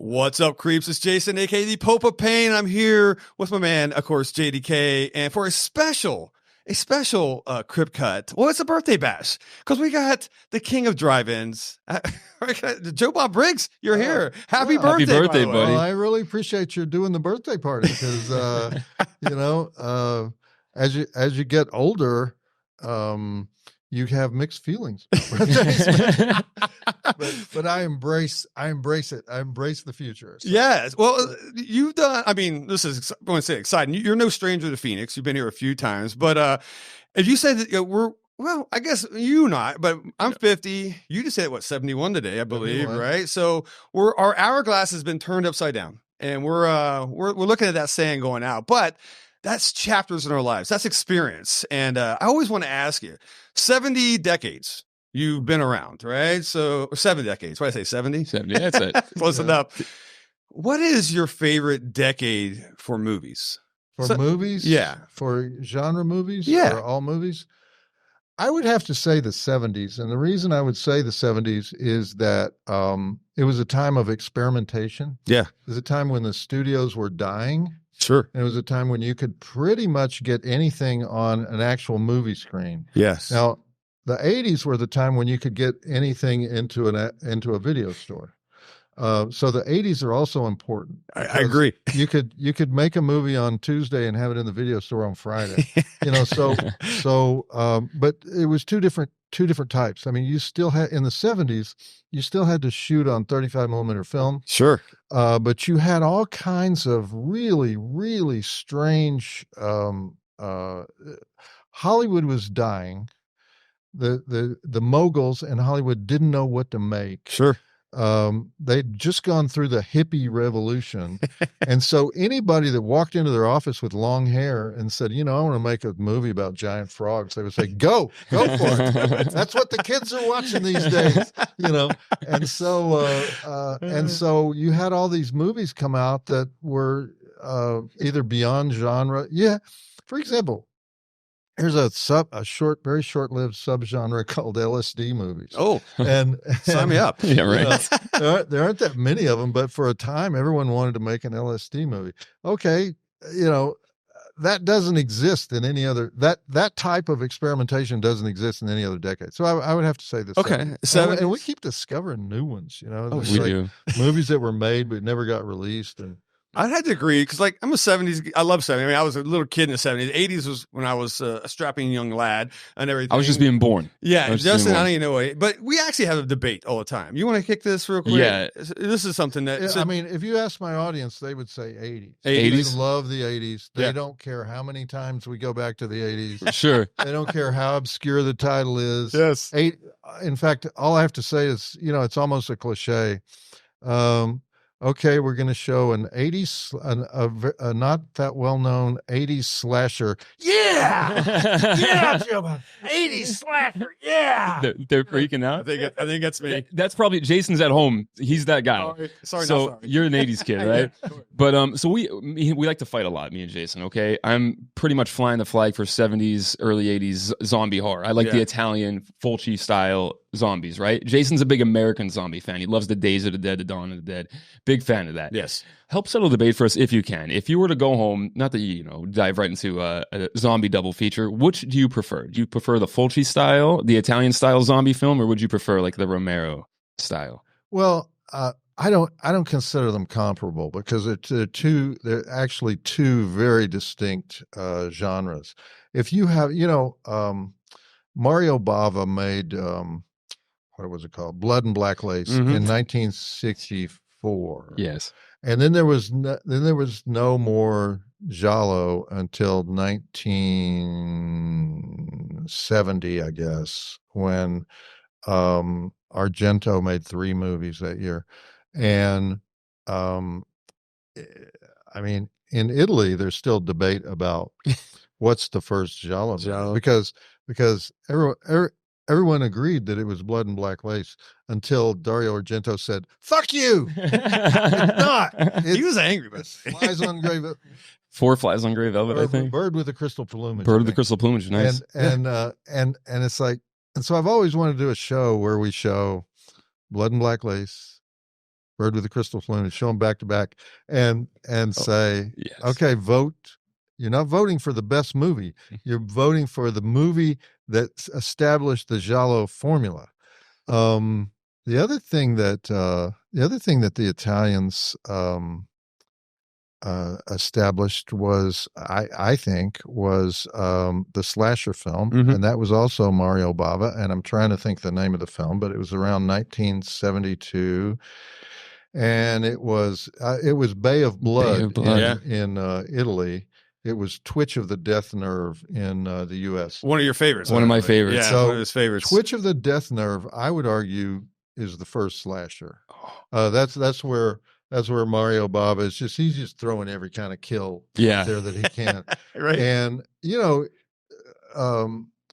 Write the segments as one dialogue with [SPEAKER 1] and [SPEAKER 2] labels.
[SPEAKER 1] What's up, creeps? It's Jason, aka the Pope of Pain. I'm here with my man, of course, JDK, and for a special Crip Cut. Well, it's a birthday bash because we got the king of drive-ins, Joe Bob Briggs. You're here. Happy birthday,
[SPEAKER 2] happy birthday, buddy!
[SPEAKER 3] Well, I really appreciate you doing the birthday party because as you get older, you have mixed feelings. but I embrace it. I embrace the future. So.
[SPEAKER 1] Yes. Well, you've done, I mean, this is, I want to say exciting. You're no stranger to Phoenix. You've been here a few times, but if you say that well, I guess you not, but I'm 50. You just said, 71 today, I believe, 71. Right? So our hourglass has been turned upside down, and we're looking at that saying going out, but that's chapters in our lives. That's experience. And I always want to ask you, 70 decades you've been around, right? So 7 decades. What did I say, 70?
[SPEAKER 2] 70, that's it.
[SPEAKER 1] Close enough. What is your favorite decade for movies?
[SPEAKER 3] For movies?
[SPEAKER 1] Yeah.
[SPEAKER 3] For genre movies?
[SPEAKER 1] Yeah.
[SPEAKER 3] Or all movies? I would have to say the 70s. And the reason I would say the 70s is that it was a time of experimentation.
[SPEAKER 1] Yeah.
[SPEAKER 3] It was a time when the studios were dying.
[SPEAKER 1] Sure.
[SPEAKER 3] And it was a time when you could pretty much get anything on an actual movie screen.
[SPEAKER 1] Yes.
[SPEAKER 3] Now, the 80s were the time when you could get anything into a video store. So the 80s are also important.
[SPEAKER 1] I agree.
[SPEAKER 3] You could make a movie on Tuesday and have it in the video store on Friday. But it was two different types. I mean, you still had in the 70s, you still had to shoot on 35 millimeter film.
[SPEAKER 1] Sure.
[SPEAKER 3] But you had all kinds of really, really strange. Hollywood was dying. The moguls in Hollywood didn't know what to make.
[SPEAKER 1] Sure.
[SPEAKER 3] They'd just gone through the hippie revolution. And so anybody that walked into their office with long hair and said, I want to make a movie about giant frogs, they would say, go for it. That's what the kids are watching these days, And so you had all these movies come out that were either beyond genre. Yeah. For example, there's a very short-lived subgenre called LSD movies.
[SPEAKER 1] Oh,
[SPEAKER 3] and
[SPEAKER 1] sign me up.
[SPEAKER 2] Yeah, right.
[SPEAKER 3] There aren't that many of them, but for a time, everyone wanted to make an LSD movie. Okay, that doesn't exist in any other. That type of experimentation doesn't exist in any other decade. So I would have to say this.
[SPEAKER 1] Okay,
[SPEAKER 3] and we keep discovering new ones.
[SPEAKER 2] We do.
[SPEAKER 3] Movies that were made but never got released and.
[SPEAKER 1] I'd have to agree because, I'm a 70s. I love 70s. I mean, I was a little kid in the 70s. 80s was when I was a strapping young lad and everything.
[SPEAKER 2] I was just being born.
[SPEAKER 1] Yeah, Justin, I don't even know what. But we actually have a debate all the time. You want to kick this real quick?
[SPEAKER 2] Yeah.
[SPEAKER 1] This is something that.
[SPEAKER 3] I mean, if you ask my audience, they would say 80s.
[SPEAKER 2] 80s?
[SPEAKER 3] They love the 80s. They don't care how many times we go back to the 80s.
[SPEAKER 2] Sure.
[SPEAKER 3] They don't care how obscure the title is.
[SPEAKER 1] Yes.
[SPEAKER 3] In fact, all I have to say is, it's almost a cliche. Okay, we're going to show an 80s, a not that well-known 80s slasher. Yeah! Yeah, Joe! 80s slasher, yeah!
[SPEAKER 2] They're freaking out?
[SPEAKER 1] I think that's me.
[SPEAKER 2] That's probably, Jason's at home. He's that guy.
[SPEAKER 1] Sorry.
[SPEAKER 2] You're an 80s kid, right?
[SPEAKER 1] Yeah, sure.
[SPEAKER 2] But so we like to fight a lot, me and Jason, okay? I'm pretty much flying the flag for 70s, early 80s zombie horror. I like the Italian Fulci style zombies, right? Jason's a big American zombie fan. He loves the Days of the Dead, the Dawn of the Dead. Big fan of that.
[SPEAKER 1] Yes.
[SPEAKER 2] Help settle the debate for us if you can. If you were to go home, not that you dive right into a zombie double feature, which do you prefer? Do you prefer the Fulci style, the Italian style zombie film, or would you prefer like the Romero style?
[SPEAKER 3] Well, I don't consider them comparable because they're actually two very distinct genres. If you have, Mario Bava made what was it called? Blood and Black Lace in 1964.
[SPEAKER 2] Yes.
[SPEAKER 3] And then there was no more giallo until 1970, I guess, when Argento made 3 movies that year. And I mean, in Italy, there's still debate about what's the first giallo movie, because everyone agreed that it was Blood and Black Lace until Dario Argento said, "Fuck you!" It's not.
[SPEAKER 1] He was angry, but
[SPEAKER 3] Flies on Grey Velvet.
[SPEAKER 2] 4 Flies on Grey Velvet, I think.
[SPEAKER 3] Bird with the Crystal Plumage.
[SPEAKER 2] Bird with the Crystal Plumage, nice.
[SPEAKER 3] And it's like, and so I've always wanted to do a show where we show Blood and Black Lace, Bird with the Crystal Balloon, and show them back to back, and say,
[SPEAKER 2] yes.
[SPEAKER 3] okay, vote. You're not voting for the best movie. You're voting for the movie that established the giallo formula. The other thing that the Italians established was, I think, was the slasher film, and that was also Mario Bava. And I'm trying to think the name of the film, but it was around 1972, and it was Bay of Blood, in Italy. It was Twitch of the Death Nerve in the U.S.
[SPEAKER 1] One of your favorites.
[SPEAKER 2] One of my favorites.
[SPEAKER 1] Yeah,
[SPEAKER 3] so
[SPEAKER 1] one of his favorites.
[SPEAKER 3] Twitch of the Death Nerve, I would argue, is the first slasher. That's where Mario Bava is he's just throwing every kind of kill out there that he can.
[SPEAKER 1] Right.
[SPEAKER 3] And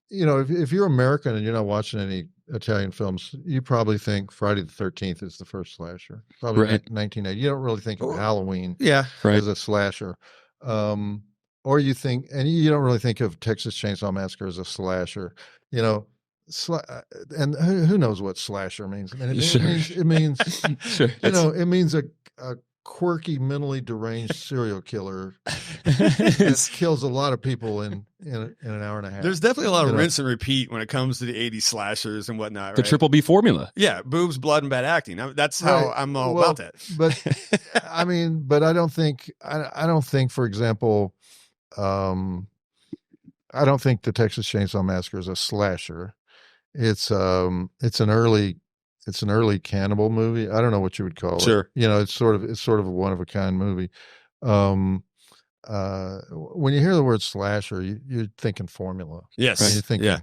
[SPEAKER 3] if you're American and you're not watching any Italian films, you probably think Friday the 13th is the first slasher. Probably 1980. You don't really think of Halloween as a slasher. Or you think, and you don't really think of Texas Chainsaw Massacre as a slasher. And who knows what slasher means? I mean, it means
[SPEAKER 2] sure.
[SPEAKER 3] It means a quirky, mentally deranged serial killer that kills a lot of people in an hour and a half.
[SPEAKER 1] There's definitely a lot of rinse and repeat when it comes to the 80s slashers and whatnot.
[SPEAKER 2] The Triple B formula.
[SPEAKER 1] Yeah, boobs, blood, and bad acting. That's how I'm all about that.
[SPEAKER 3] But I mean, I don't think, for example, I don't think the Texas Chainsaw Massacre is a slasher. It's an early cannibal movie. I don't know what you would call it.
[SPEAKER 1] Sure.
[SPEAKER 3] It's sort of a one of a kind movie. When you hear the word slasher, you're thinking formula.
[SPEAKER 1] Yes.
[SPEAKER 3] Right? You're thinking,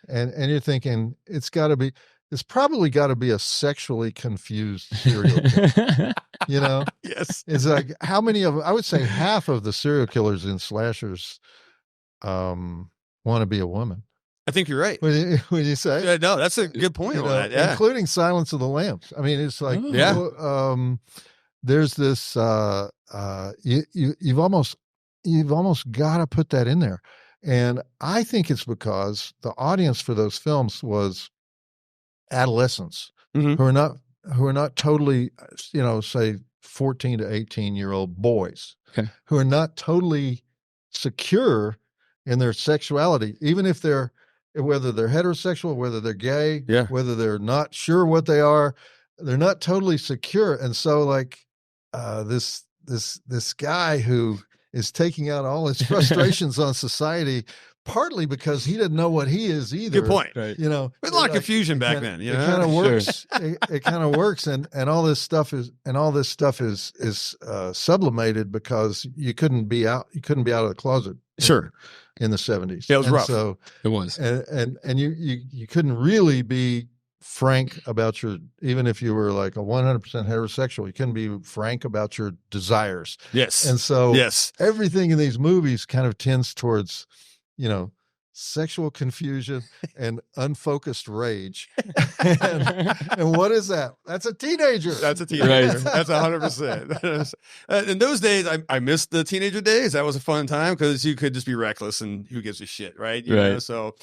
[SPEAKER 3] and you're thinking it's probably got to be a sexually confused serial killer.
[SPEAKER 1] Yes.
[SPEAKER 3] It's like, how many of them? I would say half of the serial killers in slashers want to be a woman.
[SPEAKER 1] I think you're right.
[SPEAKER 3] When you say,
[SPEAKER 1] yeah, no, that's a good point on that. Yeah.
[SPEAKER 3] Including Silence of the Lambs. I mean, it's like, there's this. You've almost got to put that in there, and I think it's because the audience for those films was adolescents who are not totally, say 14 to 18-year-old boys who are not totally secure in their sexuality, even if whether they're heterosexual, whether they're gay, whether they're not sure what they are, they're not totally secure. And so this guy who is taking out all his frustrations on society, partly because he didn't know what he is either.
[SPEAKER 1] Good point.
[SPEAKER 3] Right.
[SPEAKER 1] There's a lot of confusion back then.
[SPEAKER 3] It kind of works. It kind of works, and all this stuff is sublimated because you couldn't be out of the closet.
[SPEAKER 1] Sure.
[SPEAKER 3] In the 70s.
[SPEAKER 1] Yeah, it was rough.
[SPEAKER 3] So
[SPEAKER 2] it was.
[SPEAKER 3] And you couldn't really be frank about even if you were like a 100% heterosexual, you couldn't be frank about your desires.
[SPEAKER 1] Yes.
[SPEAKER 3] And so
[SPEAKER 1] yes,
[SPEAKER 3] everything in these movies kind of tends towards, sexual confusion and unfocused rage. and what is that? That's a teenager.
[SPEAKER 1] That's a teenager. Right. That's 100%. In those days, I missed the teenager days. That was a fun time because you could just be reckless and who gives a shit, right? You know, so.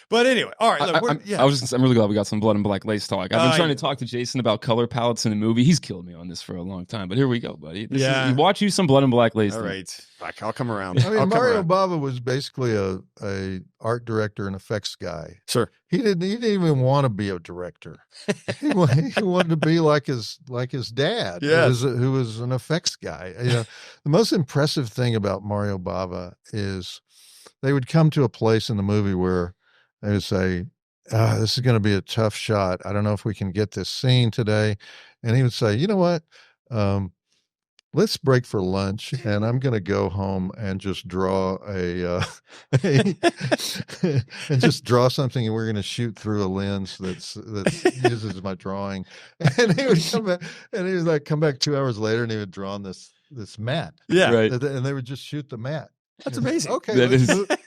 [SPEAKER 1] But anyway, all right. Look,
[SPEAKER 2] I'm really glad we got some Blood and Black Lace talk. I've been trying to talk to Jason about color palettes in the movie. He's killed me on this for a long time, but here we go, buddy. You watch you some Blood and Black Lace.
[SPEAKER 1] All right, I'll come around.
[SPEAKER 3] I mean, Mario Bava was basically a art director and effects guy.
[SPEAKER 1] Sure,
[SPEAKER 3] he didn't even want to be a director. he wanted to be like his dad, who was an effects guy. The most impressive thing about Mario Bava is they would come to a place in the movie where they would say, this is going to be a tough shot. I don't know if we can get this scene today. And he would say, you know what? Let's break for lunch, and I'm going to go home and just draw and just draw something, and we're going to shoot through a lens that uses my drawing. And he would come back, and he would come back 2 hours later, and he would draw on this mat.
[SPEAKER 1] Yeah,
[SPEAKER 2] right.
[SPEAKER 3] And they would just shoot the mat.
[SPEAKER 1] That's amazing.
[SPEAKER 3] Okay,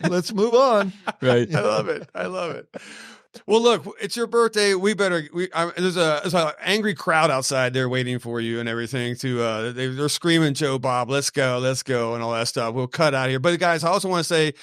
[SPEAKER 3] let's move on.
[SPEAKER 2] Right.
[SPEAKER 1] I love it. Well, look, it's your birthday. We better. There's a angry crowd outside there waiting for you and everything. They're screaming, "Joe Bob, let's go," and all that stuff. We'll cut out here. But guys, I also want to say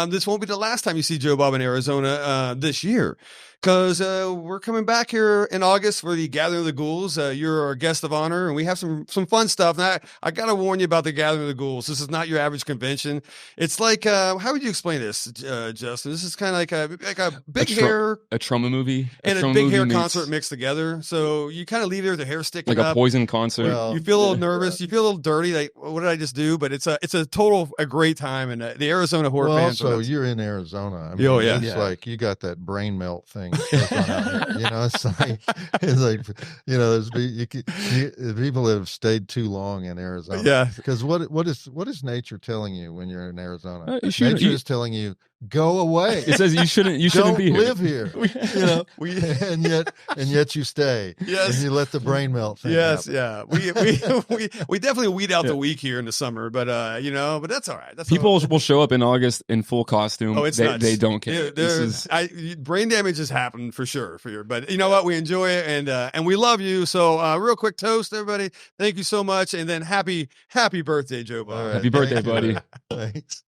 [SPEAKER 1] this won't be the last time you see Joe Bob in Arizona this year. Because we're coming back here in August for the Gathering of the Ghouls. You're our guest of honor, and we have some fun stuff. Now, I got to warn you about the Gathering of the Ghouls. This is not your average convention. It's like, how would you explain this, Justin? This is kind of like a big hair,
[SPEAKER 2] a trauma movie,
[SPEAKER 1] and a big hair concert mixed together. So you kind of leave there with the hair sticking
[SPEAKER 2] like
[SPEAKER 1] up.
[SPEAKER 2] a Poison concert.
[SPEAKER 3] Well,
[SPEAKER 1] You feel a little nervous. You feel a little dirty. Like, what did I just do? But it's a great time, and the Arizona horror fans.
[SPEAKER 3] Also, you're in Arizona. I mean,
[SPEAKER 1] Oh, yeah.
[SPEAKER 3] it's like you got that brain melt thing. Goes on out here. You know, it's like there's people that have stayed too long in Arizona.
[SPEAKER 1] Yeah.
[SPEAKER 3] Because what is nature telling you when you're in Arizona?
[SPEAKER 2] You shouldn't-
[SPEAKER 3] Nature is telling you, go away.
[SPEAKER 2] It says you shouldn't
[SPEAKER 3] Don't
[SPEAKER 2] be here.
[SPEAKER 3] live here. You know, and yet you stay.
[SPEAKER 1] Yes.
[SPEAKER 3] And you let the brain melt thing
[SPEAKER 1] Yes,
[SPEAKER 3] happen.
[SPEAKER 1] yeah. We definitely weed out the week here in the summer, but but that's all right. That's
[SPEAKER 2] People will show up in August in full costume.
[SPEAKER 1] Oh, it's
[SPEAKER 2] they,
[SPEAKER 1] nuts.
[SPEAKER 2] they don't care.
[SPEAKER 1] Yeah,
[SPEAKER 2] This is
[SPEAKER 1] brain damage has happened for sure. But you know what? We enjoy it and we love you. So real quick toast, everybody. Thank you so much, and then happy birthday, Joe Bob.
[SPEAKER 3] All right,
[SPEAKER 2] Happy birthday,
[SPEAKER 3] thank you.
[SPEAKER 2] buddy.
[SPEAKER 3] Thanks.